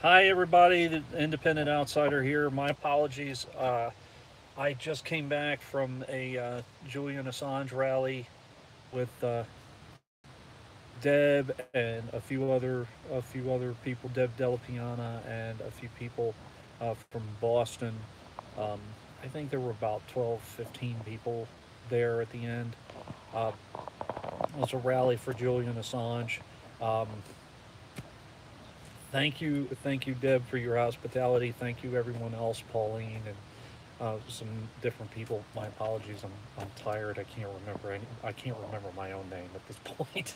Hi, everybody. The Independent Outsider here. My apologies. I just came back from a Julian Assange rally with Deb and a few other people, Deb Della Piana and a few people from Boston. Um, I think there were about 12, 15 people there at the end. Uh, it was a rally for Julian Assange. Um, thank you, Deb, for your hospitality. Thank you, everyone else, Pauline and some different people. My apologies. I'm tired. I can't remember my own name at this point.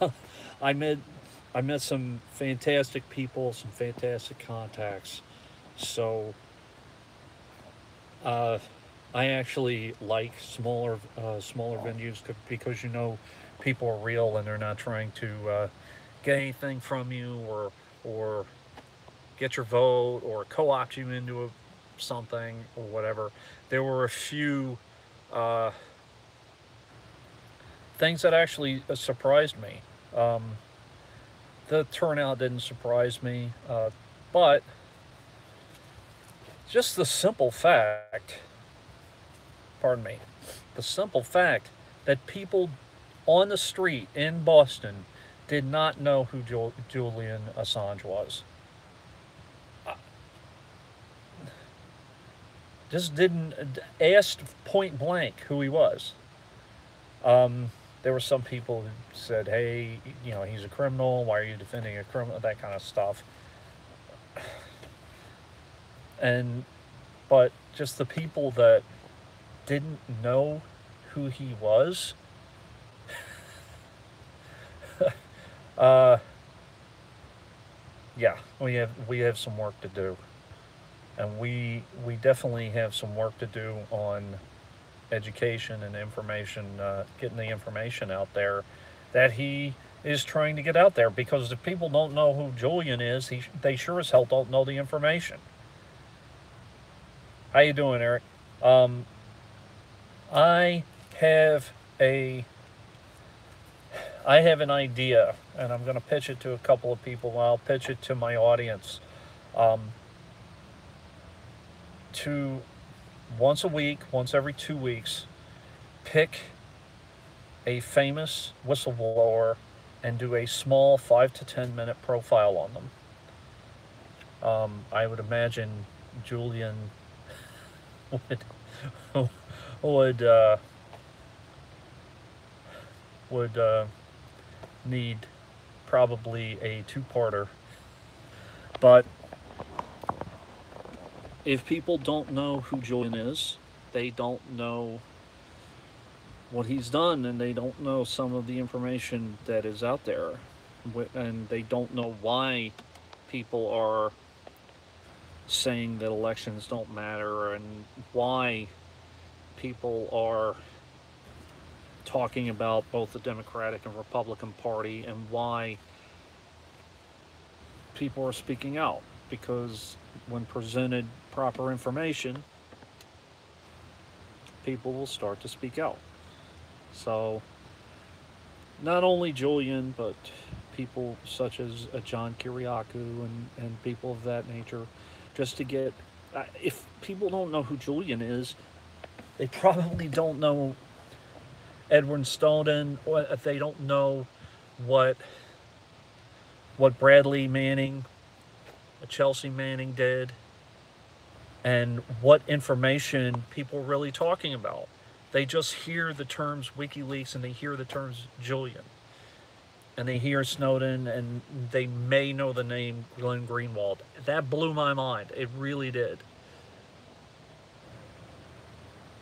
So I met I met some fantastic people, some fantastic contacts. So uh, I actually like smaller venues because people are real and they're not trying to get anything from you or get your vote or co-opt you into something or whatever. There were a few uh, things that actually surprised me. Um, the turnout didn't surprise me, but just the simple fact, pardon me, the simple fact that people on the street in Boston did not know who Julian Assange was. Uh, just didn't asked point blank who he was. Um, there were some people who said, "Hey, he's a criminal. Why are you defending a criminal?" That kind of stuff. And but just the people that didn't know who he was, uh, yeah, we have some work to do, and we definitely have some work to do on education and information, getting the information out there that he is trying to get out there. Because if people don't know who Julian is, they sure as hell don't know the information. How you doing, Eric? Um, I have a I have an idea, and I'm going to pitch it to a couple of people. I'll pitch it to my audience. Um, to once a week, once every 2 weeks, pick a famous whistleblower and do a small 5 to 10 minute profile on them. I would imagine Julian would would would need probably a two-parter. But if people don't know who Julian is, they don't know what he's done, and they don't know some of the information that is out there, and they don't know why people are saying that elections don't matter, and why people are talking about both the Democratic and Republican Party, and why people are speaking out. Because when presented proper information, people will start to speak out. So, not only Julian, but people such as John Kiriakou and people of that nature, just to get. If people don't know who Julian is, they probably don't know Edward Snowden, or if they don't know what Bradley Manning, Chelsea Manning did, and what information people are really talking about. They just hear the terms WikiLeaks and they hear the terms Julian and they hear Snowden and they may know the name Glenn Greenwald. That blew my mind. It really did.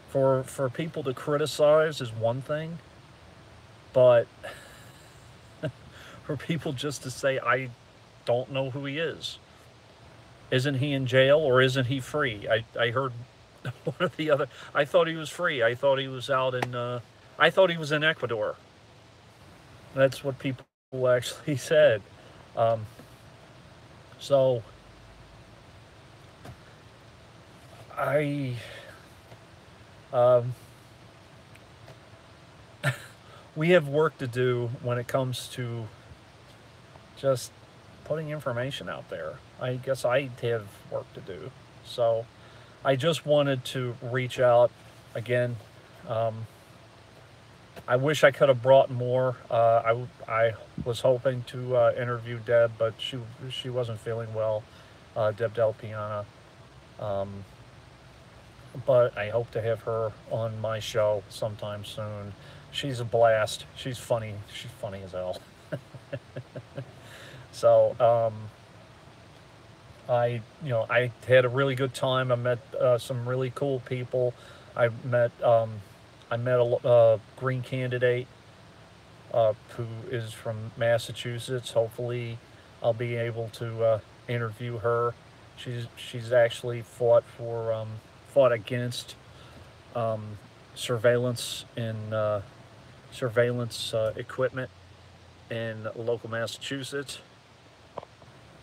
For people to criticize is one thing, but for people just to say I don't know who he is. Isn't he in jail or isn't he free? I heard one of the other. I thought he was free. I thought he was out in. I thought he was in Ecuador. That's what people actually said. Um, so I. Um, we have work to do when it comes to just putting information out there. I guess I have work to do. So I just wanted to reach out again. I wish I could have brought more. I was hoping to interview Deb, but she wasn't feeling well, Deb Del Piana. Um, but I hope to have her on my show sometime soon. She's a blast. She's funny. She's funny as hell. So I had a really good time. I met some really cool people. I met a Green candidate who is from Massachusetts. Hopefully, I'll be able to interview her. She's actually fought against um, surveillance and surveillance equipment in local Massachusetts,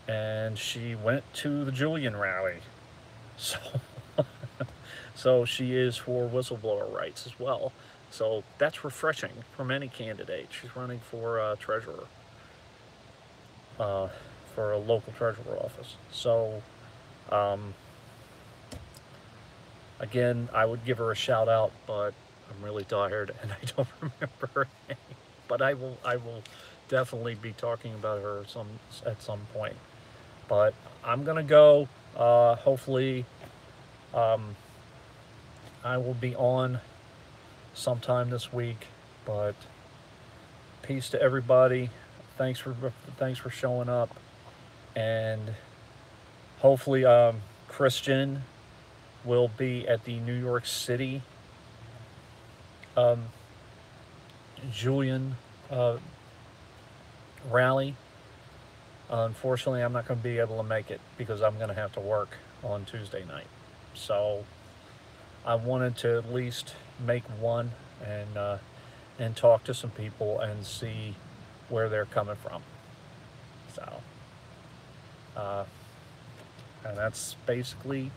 and she went to the Julian rally. So, so she is for whistleblower rights as well. So that's refreshing from any candidate. She's running for treasurer, uh, for a local treasurer office. So, um, again, I would give her a shout out, but I'm really tired and I don't remember her name. But I will definitely be talking about her at some point. But I'm gonna go. Hopefully, I will be on sometime this week. But peace to everybody. Thanks for showing up, and hopefully, Christian will be at the New York City Julian rally. Unfortunately, I'm not going to be able to make it because I'm going to have to work on Tuesday night. So I wanted to at least make one and talk to some people and see where they're coming from. So and that's basically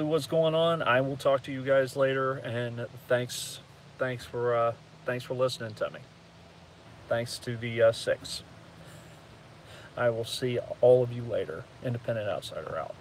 what's going on. I will talk to you guys later, and thanks for listening to me. Thanks to the 6. I will see all of you later. Independent Outsider out.